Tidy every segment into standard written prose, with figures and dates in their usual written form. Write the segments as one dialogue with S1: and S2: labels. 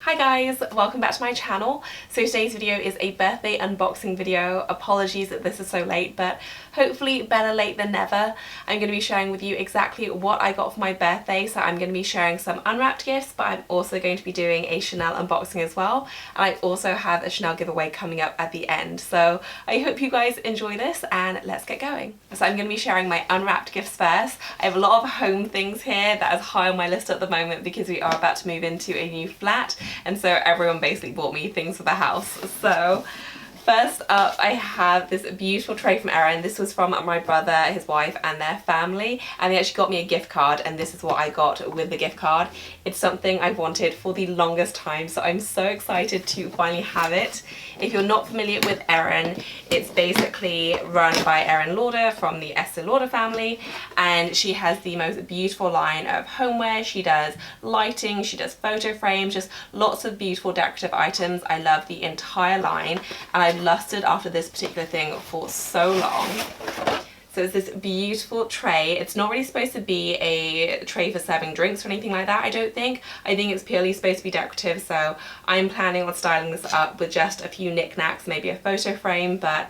S1: Hi guys, welcome back to my channel. So today's video is a birthday unboxing video. Apologies that this is so late, but hopefully better late than never. I'm going to be sharing with you exactly what I got for my birthday. So I'm going to be sharing some unwrapped gifts, but I'm also going to be doing a Chanel unboxing as well. And I also have a Chanel giveaway coming up at the end. So I hope you guys enjoy this and let's get going. So I'm going to be sharing my unwrapped gifts first. I have a lot of home things here that is high on my list at the moment because we are about to move into a new flat. And so everyone basically bought me things for the house. So first up, I have this beautiful tray from Erin. This was from my brother, his wife, and their family. And they actually got me a gift card, and this is what I got with the gift card. It's something I've wanted for the longest time, so I'm so excited to finally have it. If you're not familiar with Erin, it's basically run by Erin Lauder from the Estee Lauder family, and she has the most beautiful line of homeware. She does lighting, she does photo frames, just lots of beautiful decorative items. I love the entire line, and I've lusted after this particular thing for so long. So it's this beautiful tray. It's not really supposed to be a tray for serving drinks or anything like that, I don't think. I think it's purely supposed to be decorative, so I'm planning on styling this up with just a few knickknacks, maybe a photo frame, but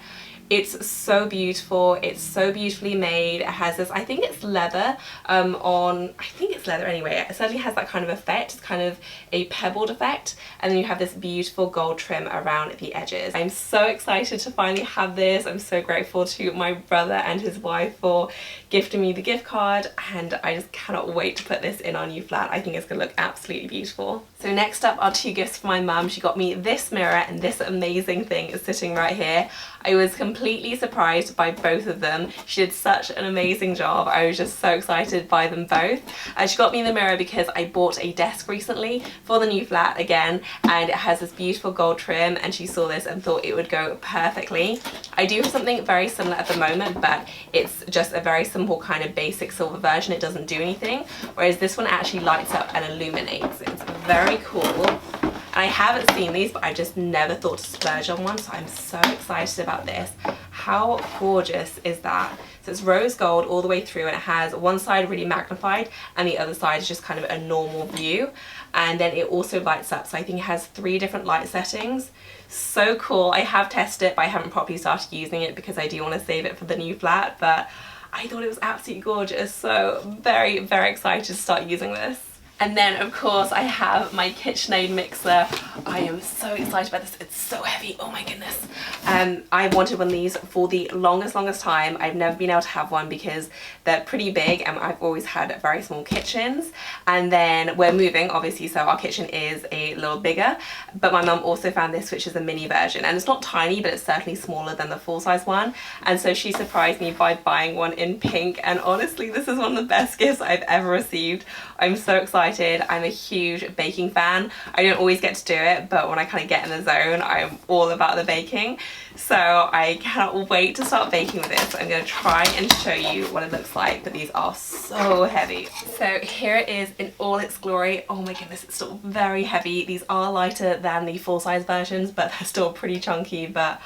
S1: it's so beautiful. It's so beautifully made. It has this, I think it's leather I think it's leather anyway. It certainly has that kind of effect. It's kind of a pebbled effect. And then you have this beautiful gold trim around the edges. I'm so excited to finally have this. I'm so grateful to my brother and his wife for gifting me the gift card. And I just cannot wait to put this in our new flat. I think it's gonna look absolutely beautiful. So next up are two gifts for my mum. She got me this mirror and this amazing thing is sitting right here. I was completely surprised by both of them. She did such an amazing job. I was just so excited by them both. She got me the mirror because I bought a desk recently for the new flat again, and it has this beautiful gold trim, and she saw this and thought it would go perfectly. I do have something very similar at the moment, but it's just a very simple kind of basic silver version. It doesn't do anything, whereas this one actually lights up and illuminates. It's very cool. I haven't seen these, but I just never thought to splurge on one, so I'm so excited about this. How gorgeous is that? So it's rose gold all the way through, and it has one side really magnified and the other side is just kind of a normal view. And then it also lights up, so I think it has 3 different light settings. So cool. I have tested it, but I haven't properly started using it because I do want to save it for the new flat, but I thought it was absolutely gorgeous, so very, very excited to start using this. And then of course I have my KitchenAid mixer. I am so excited about this. It's so heavy, oh my goodness. I wanted one of these for the longest time. I've never been able to have one because they're pretty big and I've always had very small kitchens. And then we're moving obviously, so our kitchen is a little bigger, but my mum also found this, which is a mini version, and it's not tiny, but it's certainly smaller than the full-size one. And so she surprised me by buying one in pink, and honestly this is one of the best gifts I've ever received. I'm so excited. I'm a huge baking fan. I don't always get to do it, but when I kind of get in the zone, I'm all about the baking. So I cannot wait to start baking with this. I'm going to try and show you what it looks like, but these are so heavy. So here it is in all its glory. Oh my goodness, it's still very heavy. These are lighter than the full-size versions, but they're still pretty chunky. But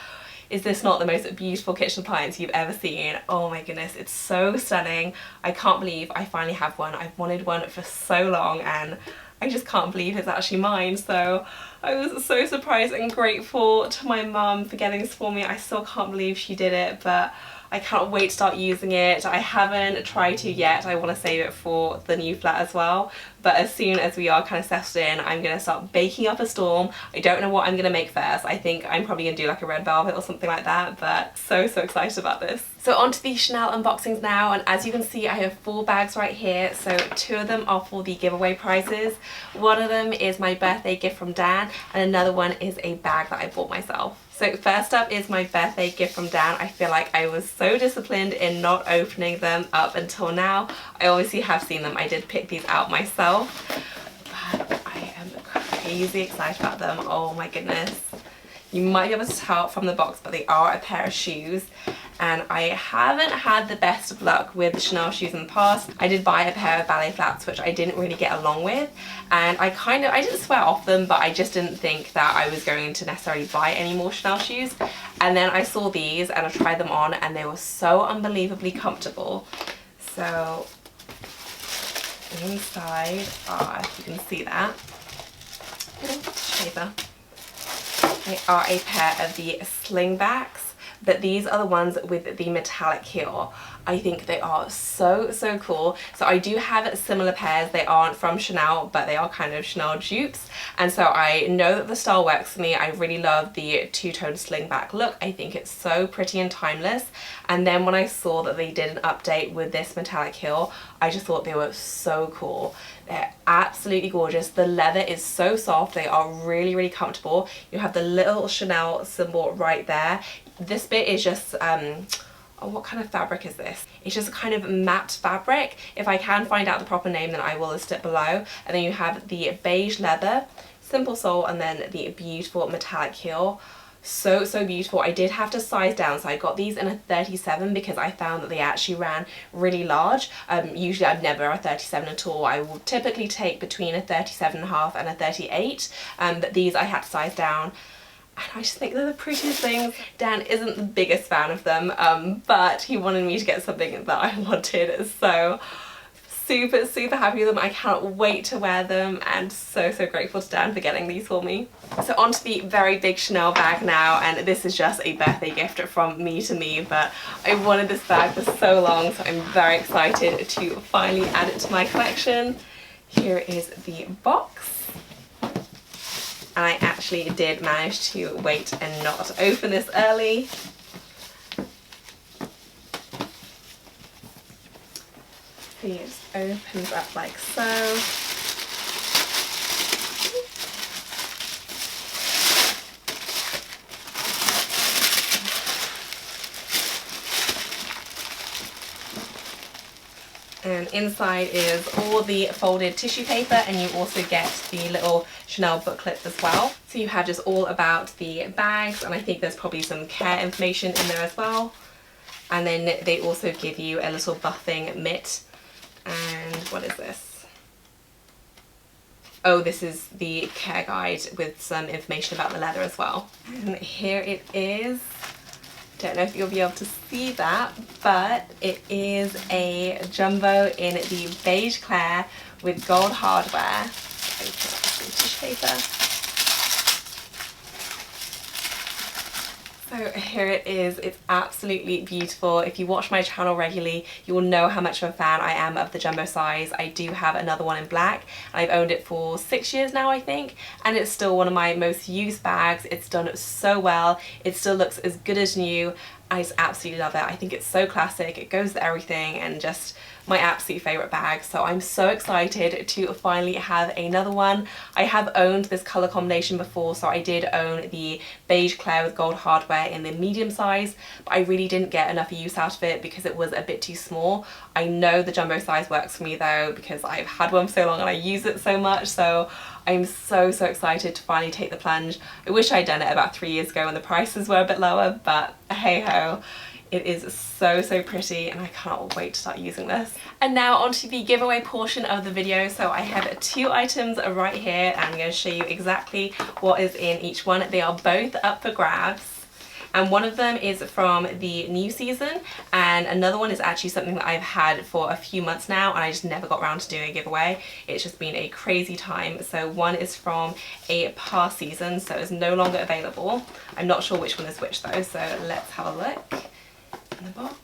S1: is this not the most beautiful kitchen appliance you've ever seen? Oh my goodness, it's so stunning. I can't believe I finally have one. I've wanted one for so long and I just can't believe it's actually mine. So I was so surprised and grateful to my mum for getting this for me. I still can't believe she did it, but I can't wait to start using it. I haven't tried to yet. I want to save it for the new flat as well. But as soon as we are kind of settled in, I'm going to start baking up a storm. I don't know what I'm going to make first. I think I'm probably going to do like a red velvet or something like that, but so excited about this. So on to the Chanel unboxings now, and as you can see I have 4 bags right here. So 2 of them are for the giveaway prizes. One of them is my birthday gift from Dan, and another one is a bag that I bought myself. So first up is my birthday gift from Dan. I feel like I was so disciplined in not opening them up until now. I obviously have seen them. I did pick these out myself, but I am crazy excited about them. Oh my goodness. You might be able to tell from the box, but they are a pair of shoes. And I haven't had the best of luck with Chanel shoes in the past. I did buy a pair of ballet flats, which I didn't really get along with. And I didn't swear off them, but I just didn't think that I was going to necessarily buy any more Chanel shoes. And then I saw these and I tried them on and they were so unbelievably comfortable. So inside, if you can see that, tissue paper. They are a pair of the slingbacks, but these are the ones with the metallic heel. I think they are so cool. So I do have similar pairs. They aren't from Chanel, but they are kind of Chanel dupes, and so I know that the style works for me. I really love the two-tone slingback look. I think it's so pretty and timeless. And then when I saw that they did an update with this metallic heel, I just thought they were so cool. They're absolutely gorgeous. The leather is so soft. They are really comfortable. You have the little Chanel symbol right there. This bit is just oh, what kind of fabric is this? It's just a kind of matte fabric. If I can find out the proper name, then I will list it below. And then you have the beige leather, simple sole, and then the beautiful metallic heel. So beautiful. I did have to size down, so I got these in a 37 because I found that they actually ran really large. Usually I've never a 37 at all. I will typically take between a 37.5 and a 38, but these I had to size down. And I just think they're the prettiest things. Dan isn't the biggest fan of them, but he wanted me to get something that I wanted, so super happy with them. I cannot wait to wear them, and so grateful to Dan for getting these for me. So onto the very big Chanel bag now, and this is just a birthday gift from me to me, but I wanted this bag for so long, so I'm very excited to finally add it to my collection. Here is the box. And I actually did manage to wait and not open this early. So it just opens up like so. And inside is all the folded tissue paper, and you also get the little Chanel booklet as well. So you have just all about the bags, and I think there's probably some care information in there as well. And then they also give you a little buffing mitt. And what is this? Oh, this is the care guide with some information about the leather as well. And here it is. Don't know if you'll be able to see that, but it is a jumbo in the beige clair with gold hardware. Open up some tissue paper. So here it is. It's absolutely beautiful. If you watch my channel regularly, you will know how much of a fan I am of the jumbo size. I do have another one in black. I've owned it for 6 years now, I think, and it's still one of my most used bags. It's done so well. It still looks as good as new. I just absolutely love it. I think it's so classic. It goes with everything, and just my absolute favourite bag. So I'm so excited to finally have another one. I have owned this colour combination before, so I did own the beige clair with gold hardware in the medium size, but I really didn't get enough use out of it because it was a bit too small. I know the jumbo size works for me though, because I've had one for so long and I use it so much, so I'm so excited to finally take the plunge. I wish I'd done it about 3 years ago when the prices were a bit lower, but hey ho. It is so pretty, and I cannot wait to start using this. And now onto the giveaway portion of the video. So I have 2 items right here, and I'm going to show you exactly what is in each one. They are both up for grabs, and one of them is from the new season, and another one is actually something that I've had for a few months now, and I just never got around to doing a giveaway. It's just been a crazy time. So one is from a past season, so it's no longer available. I'm not sure which one is which though, so let's have a look. In the box.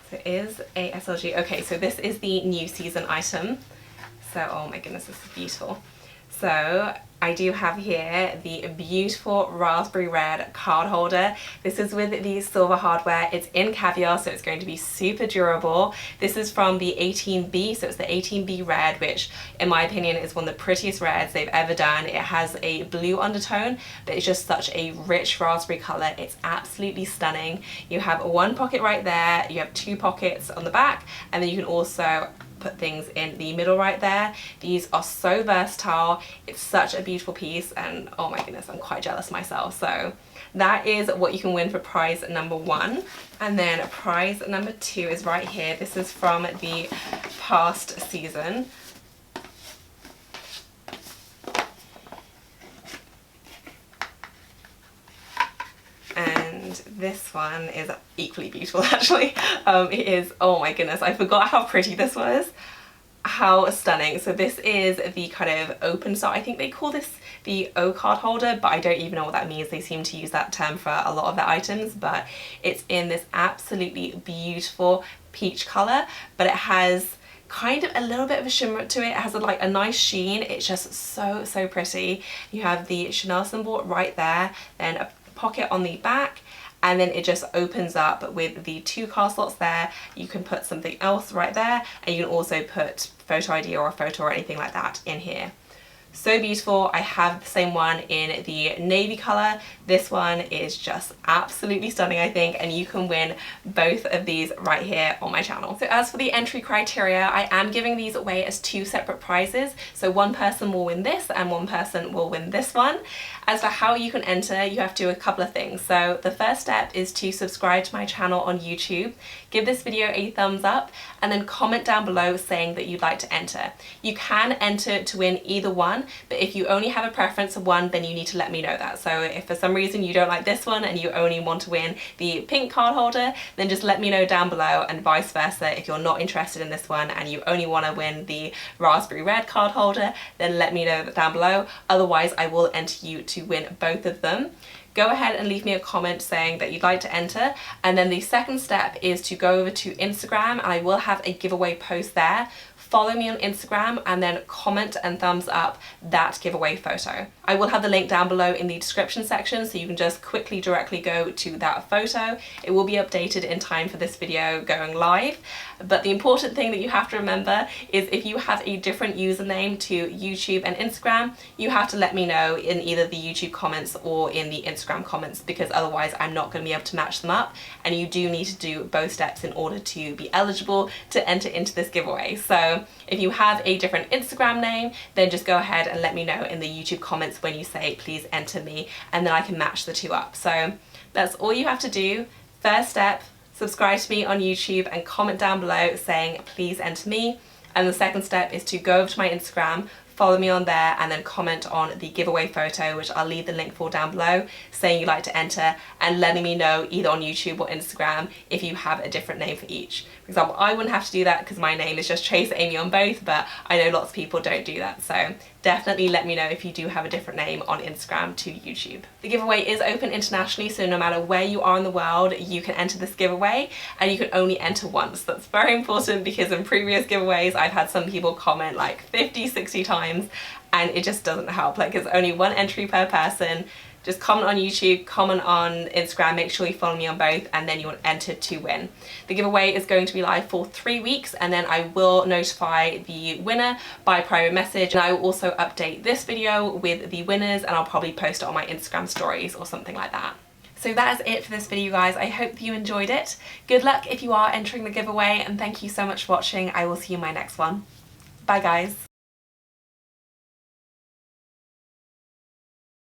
S1: So it is a SLG. Okay, so this is the new season item. So, oh my goodness, this is beautiful. So I do have here the beautiful raspberry red card holder. This is with the silver hardware. It's in caviar, so it's going to be super durable. This is from the 18B, so it's the 18B red, which in my opinion is one of the prettiest reds they've ever done. It has a blue undertone, but it's just such a rich raspberry color. It's absolutely stunning. You have one pocket right there, you have 2 pockets on the back, and then you can also put things in the middle right there. These are so versatile. It's such a beautiful piece, and oh my goodness, I'm quite jealous myself. So that is what you can win for prize number 1. And then prize number 2 is right here. This is from the past season. And this one is equally beautiful actually. It is, oh my goodness, I forgot how pretty this was. How stunning. So this is the kind of open, so I think they call this the O card holder, but I don't even know what that means. They seem to use that term for a lot of their items, but it's in this absolutely beautiful peach color, but it has kind of a little bit of a shimmer to it. It has like a nice sheen. It's just so pretty. You have the Chanel symbol right there, then a pocket on the back, and then it just opens up with the 2 card slots there. You can put something else right there, and you can also put photo ID or a photo or anything like that in here. So beautiful. I have the same one in the navy color. This one is just absolutely stunning, I think, and you can win both of these right here on my channel. So as for the entry criteria, I am giving these away as 2 separate prizes. So one person will win this and one person will win this one. As for how you can enter, you have to do a couple of things. So the first step is to subscribe to my channel on YouTube, give this video a thumbs up, and then comment down below saying that you'd like to enter. You can enter to win either one, but if you only have a preference of one, then you need to let me know that. So if for some reason you don't like this one and you only want to win the pink card holder, then just let me know down below, and vice versa. If you're not interested in this one and you only want to win the raspberry red card holder, then let me know that down below. Otherwise, I will enter you to win both of them. Go ahead and leave me a comment saying that you'd like to enter, and then the second step is to go over to Instagram, and I will have a giveaway post there. Follow me on Instagram and then comment and thumbs up that giveaway photo. I will have the link down below in the description section, so you can just quickly directly go to that photo. It will be updated in time for this video going live. But the important thing that you have to remember is if you have a different username to YouTube and Instagram, you have to let me know in either the YouTube comments or in the Instagram comments, because otherwise I'm not going to be able to match them up, and you do need to do both steps in order to be eligible to enter into this giveaway. So if you have a different Instagram name, then just go ahead and let me know in the YouTube comments when you say please enter me, and then I can match the 2 up. So that's all you have to do. First step, subscribe to me on YouTube and comment down below saying please enter me, and the second step is to go over to my Instagram, follow me on there, and then comment on the giveaway photo, which I'll leave the link for down below, saying you'd like to enter, and letting me know either on YouTube or Instagram if you have a different name for each. For example, I wouldn't have to do that because my name is just Chase Amy on both, but I know lots of people don't do that, so definitely let me know if you do have a different name on Instagram to YouTube. The giveaway is open internationally, so no matter where you are in the world, you can enter this giveaway, and you can only enter once. That's very important, because in previous giveaways I've had some people comment like 50, 60 times, and it just doesn't help. Like, it's only 1 entry per person. Just comment on YouTube, comment on Instagram, make sure you follow me on both, and then you're entered to win. The giveaway is going to be live for 3 weeks, and then I will notify the winner by private message, and I will also update this video with the winners, and I'll probably post it on my Instagram stories or something like that. So that is it for this video, guys. I hope you enjoyed it. Good luck if you are entering the giveaway, and thank you so much for watching. I will see you in my next one. Bye, guys.